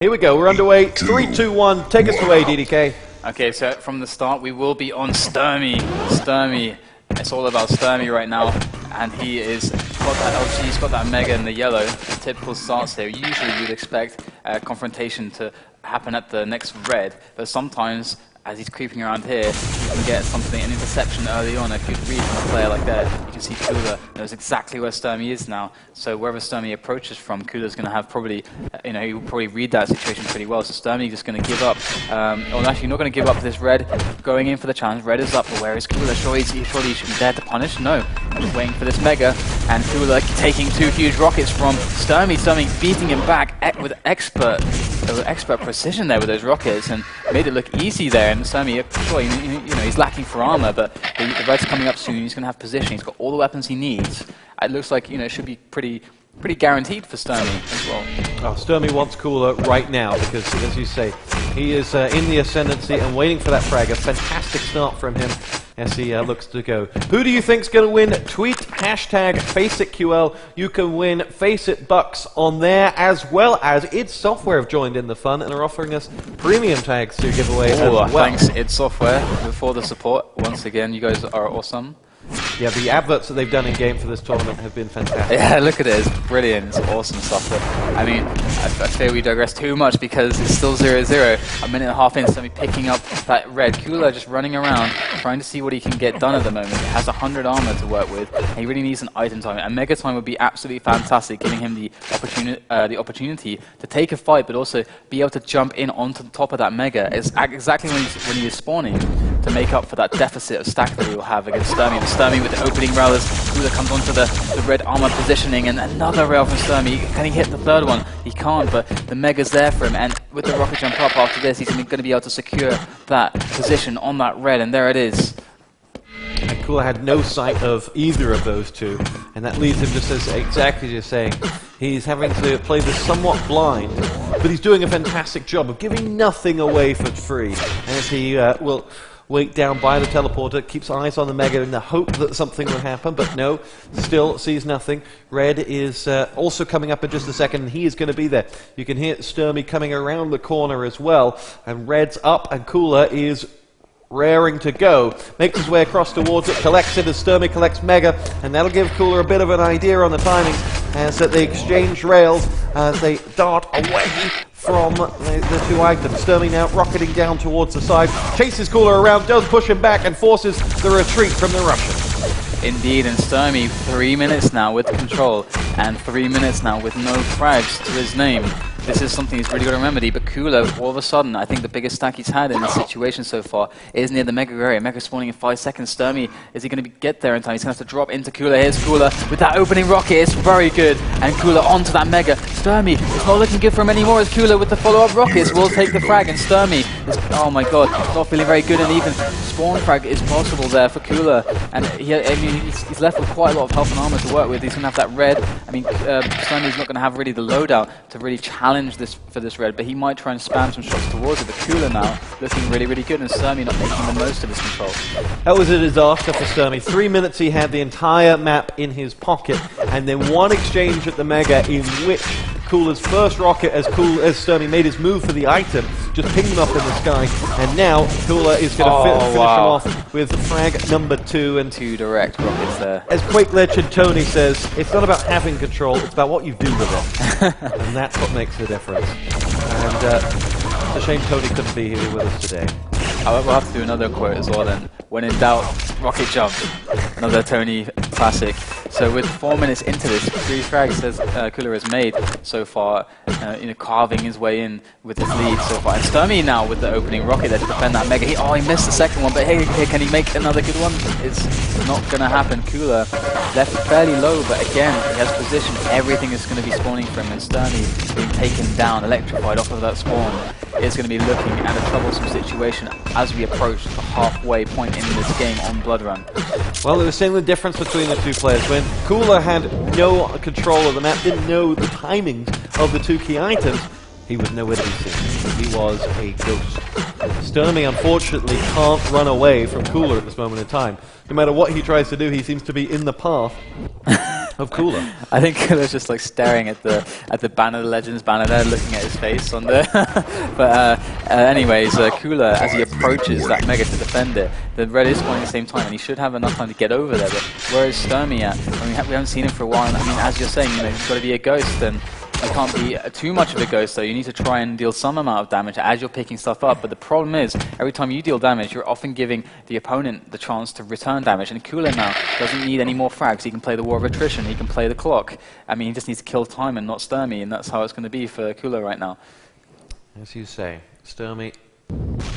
Here we go, we're underway. 3, 2, 1, take us away, DDK. Okay, so from the start, we will be on Stermy. Stermy. It's all about Stermy right now, and he is got that LG, he's got that Mega in the yellow. Typical starts here. Usually you'd expect a confrontation to happen at the next red, but sometimes as he's creeping around here, you can get something, an interception early on. If you read from a player like that, you can see Cooler knows exactly where Stermy is now. So wherever Stermy approaches from, Cooler's going to have probably, he will probably read that situation pretty well. So Stermy just going to give up. Well, actually, not going to give up this red, going in for the challenge. Red is up, but where is Cooler? Surely he should be there to punish. No, he's waiting for this Mega, and Cooler taking 2 huge rockets from Stermy. Stermy beating him back with expert precision there with those rockets, and made it look easy there. And Stermy, sure, he's lacking for armor, but the red's coming up soon. He's going to have position. He's got all the weapons he needs. It looks like it should be pretty guaranteed for Stermy as well. Oh, Stermy wants Cooler right now because, as you say, he is in the ascendancy and waiting for that frag. A fantastic start from him as he looks to go. Who do you think's going to win? Tweet hashtag FACEITQL. You can win FACEIT bucks on there, as well as id Software have joined in the fun and are offering us premium tags to give away as well. Thanks id Software for the support. Once again, you guys are awesome. Yeah, the adverts that they've done in game for this tournament have been fantastic. Yeah, look at it, it's brilliant, it's awesome stuff. But, I mean, I fear we digress too much because it's still 0-0. A minute and a half in, Stermy picking up that red. Cooler just running around, trying to see what he can get done at the moment. He has 100 armor to work with, and he really needs an item time. And Mega Time would be absolutely fantastic, giving him the opportunity to take a fight, but also be able to jump in onto the top of that Mega. It's exactly when he is spawning, to make up for that deficit of stack that he will have against Stermy. And Stermy with the opening rail as Cooler comes onto the red armor positioning, and another rail from Stermy. Can he hit the third one? He can't, but the Mega's there for him, and with the rocket jump up after this, he's going to be able to secure that position on that red, and there it is. And Cooler had no sight of either of those two, and that leaves him just as exactly as you're saying. He's having to play this somewhat blind, but he's doing a fantastic job of giving nothing away for free. And as he will wait down by the teleporter, keeps eyes on the Mega in the hope that something will happen, but no, still sees nothing. Red is also coming up in just a second, and he is going to be there. You can hear Stermy coming around the corner as well, and Red's up, and Cooler is raring to go. Makes his way across towards it, collects it as Stermy collects Mega, and that'll give Cooler a bit of an idea on the timing as they exchange rails as they dart away from the 2 items. Stermy now rocketing down towards the side, chases Cooler around, does push him back, and forces the retreat from the Russian. Indeed, and Stermy 3 minutes now with control, and 3 minutes now with no frags to his name. This is something he's really got to remedy, but Cooler, all of a sudden, I think the biggest stack he's had in this situation so far is near the Mega area. Mega spawning in 5 seconds. Stermy, is he going to get there in time? He's going to have to drop into Cooler. Here's Cooler with that opening rocket. It's very good. And Cooler onto that Mega. Stermy, it's not looking good for him anymore as Cooler with the follow-up rockets will take the frag. And Stermy is, oh my god, not feeling very good. And even spawn frag is possible there for Cooler. And he's left with quite a lot of health and armor to work with. He's going to have that red. I mean, Stermy's not going to have really the loadout to really challenge this red, but he might try and spam some shots towards it. But Cooler now looking really, really good, and Stermy not making the most of his control. That was a disaster for Stermy. 3 minutes he had the entire map in his pocket, and then one exchange at the Mega in which Cooler's first rocket, as Stermy made his move for the item, just pinged him up in the sky, and now Cooler is going to finish him off with frag number 2. And 2 direct rockets there. As Quake Legend Tony says, it's not about having control, it's about what you do with it. And that's what makes the difference. And it's a shame Tony couldn't be here with us today. We'll have to do another quote as well then. When in doubt, rocket jump. Another Tony classic. So with 4 minutes into this, 3 frags as Cooler has made so far, carving his way in with his lead so far. And Stermy now with the opening rocket there to defend that Mega. He missed the second one, but hey, can he make another good one? It's not going to happen. Cooler left fairly low, but again, he has position. Everything is going to be spawning for him, and Stermy being taken down, electrified off of that spawn, is going to be looking at a troublesome situation as we approach the halfway point in this game on Blood Run. Well, it was saying the difference between the 2 players. When Cooler had no control of the map, didn't know the timings of the 2 key items, he was nowhere to be seen. He was a ghost. Stermy, unfortunately, can't run away from Cooler at this moment in time. No matter what he tries to do, he seems to be in the path of Cooler. I think Cooler's just like staring at the banner, the Legends banner there, looking at his face on there. But anyways, Cooler, as he approaches that Mega to defend it, the red is spawning at the same time, and he should have enough time to get over there. But where is Stermy at? I mean, we haven't seen him for a while. And, I mean, as you're saying, you know, he's got to be a ghost, and you can't be too much of a ghost, though. You need to try and deal some amount of damage as you're picking stuff up. But the problem is, every time you deal damage, you're often giving the opponent the chance to return damage. And Cooler now doesn't need any more frags. He can play the War of Attrition. He can play the clock. I mean, he just needs to kill time and not Stermy, and that's how it's going to be for Cooler right now. As you say, Stermy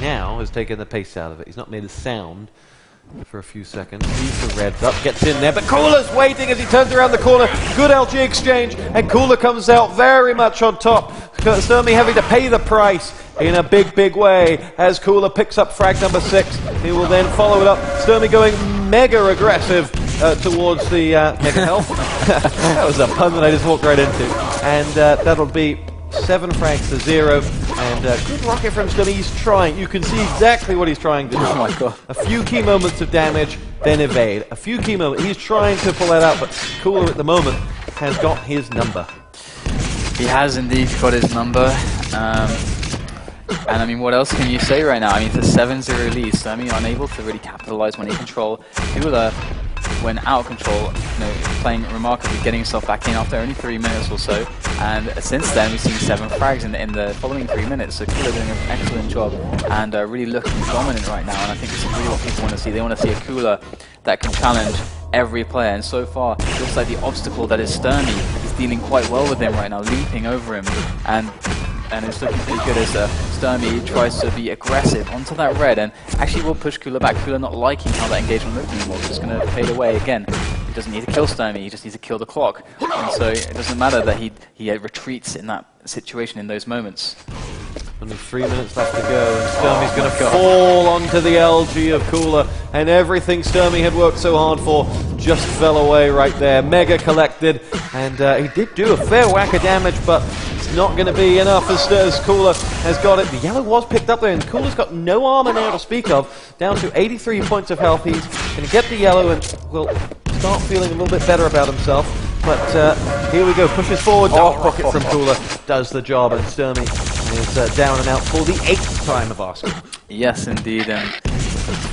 now has taken the pace out of it. He's not made a sound for a few seconds. Sees the reds up, gets in there, but Cooler's waiting as he turns around the corner. Good LG exchange, and Cooler comes out very much on top. Stermy having to pay the price in a big, big way as Cooler picks up frag number 6. He will then follow it up. Stermy going mega aggressive towards the mega health. That was a pun that I just walked right into. And that'll be 7 frags to 0, and good rocket from Stermy. He's trying. You can see exactly what he's trying to do. Oh my god. A few key moments of damage, then evade. A few key moments. He's trying to pull that out, but Cooler at the moment has got his number. He has indeed got his number. And I mean, what else can you say right now? I mean, it's a 7-0 lead, so I mean, unable to really capitalize when he control. Cooler, when out of control, you know, playing remarkably, getting himself back in after only 3 minutes or so. And since then, we've seen 7 frags in the following 3 minutes. So Cooler doing an excellent job and really looking dominant right now. And I think this is really what people want to see. They want to see a Cooler that can challenge every player. And so far, it looks like the obstacle that is Stermy is dealing quite well with him right now, leaping over him. And it's looking pretty good as Stermy tries to be aggressive onto that red, and actually will push Cooler back. Cooler not liking how that engagement looked anymore. He's just going to fade away again. He doesn't need to kill Stermy, he just needs to kill the clock. And so it doesn't matter that he retreats in that situation in those moments. Only 3 minutes left to go, and Stermy's going to fall onto the LG of Cooler, and everything Stermy had worked so hard for just fell away right there. Mega collected, and he did do a fair whack of damage, but it's not going to be enough as Cooler has got it. The yellow was picked up there, and Cooler's got no armor now to speak of. Down to 83 points of health. He's going to get the yellow and will start feeling a little bit better about himself. But here we go, pushes forward. Dark Rocket from Cooler does the job, and Stermy is down and out for the 8th time of asking. Yes, indeed.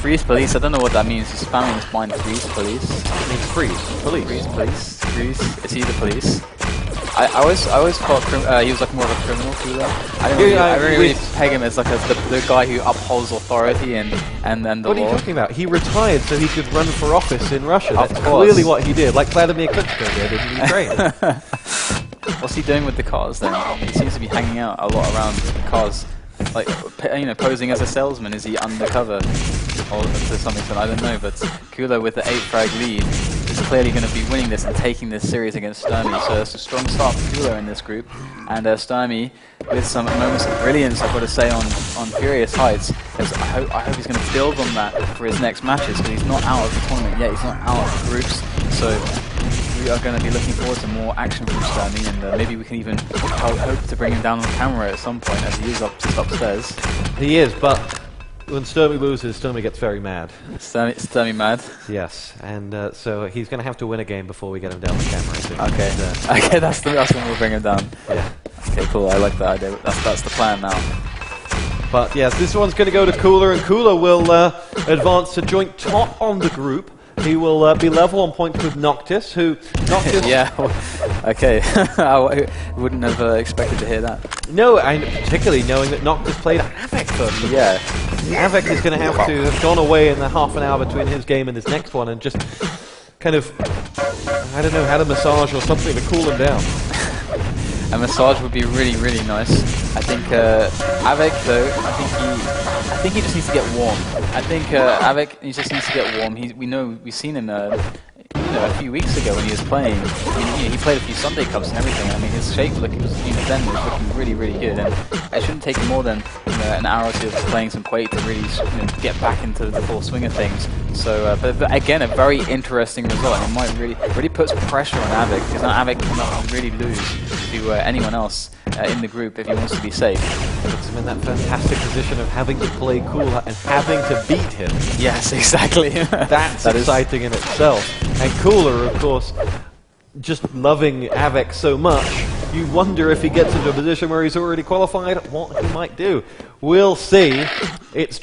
Freeze police, I don't know what that means. He's spamming his mind, freeze police. It means freeze, police. Freeze police, freeze. Is he the police? I always thought he was like more of a criminal Cooler. I really peg him as like the guy who upholds authority and the law. What are you talking about? He retired so he could run for office in Russia. That's clearly what he did, like Vladimir Klitschko did in Ukraine. What's he doing with the cars then? He seems to be hanging out a lot around cars, like, you know, posing as a salesman. Is he undercover? Or to some extent, I don't know. But Cooler with the 8 frag lead is clearly going to be winning this and taking this series against Stermy. So it's a strong start for Cooler in this group, and Stermy with some moments of brilliance, I've got to say, on Furious Heights. I hope he's going to build on that for his next matches, because he's not out of the tournament yet. He's not out of the groups, so we are going to be looking forward to more action from Stermy, and maybe we can even hope to bring him down on camera at some point, as he is just upstairs. He is, but when Stermy loses, Stermy gets very mad. Stermy mad? Yes, and so he's going to have to win a game before we get him down on camera, I think. Okay, okay, that's when we'll bring him down. Yeah. Okay, cool, I like that idea. That's the plan now. But yes, this one's going to go to Cooler, and Cooler will advance to joint top on the group. He will be level on points with Noctis, who... Noctis yeah, okay. I wouldn't have expected to hear that. No, and particularly knowing that Noctis played Havoc first. Yeah. Havoc is going to have gone away in the half an hour between his game and his next one, and just kind of, I don't know, had a massage or something to cool him down. A massage would be really, really nice. I think Havoc, though, I think he just needs to get warm. I think Havoc, he just needs to get warm. We've seen him a few weeks ago when he was playing. I mean, he played a few Sunday Cups and everything. I mean, his shape then was looking really, really good. And it shouldn't take him more than an hour or two of playing some Quake to really get back into the full swing of things. So, but again, a very interesting result. And it might really puts pressure on Havoc, because now Havoc cannot really lose to anyone else in the group if he wants to be safe. Puts him in that fantastic position of having to play cool and having to beat him. Yes, exactly. That's exciting in itself. And Cooler, of course, just loving Avec so much, you wonder if he gets into a position where he's already qualified, what he might do. We'll see. It's